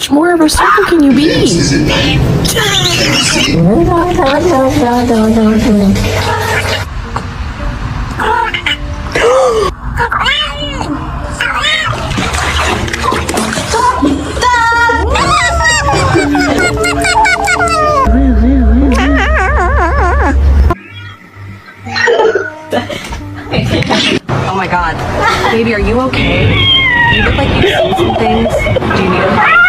much more of a circle can you be? Oh my god. Baby, are you okay? You look like you've seen some things. Do you need a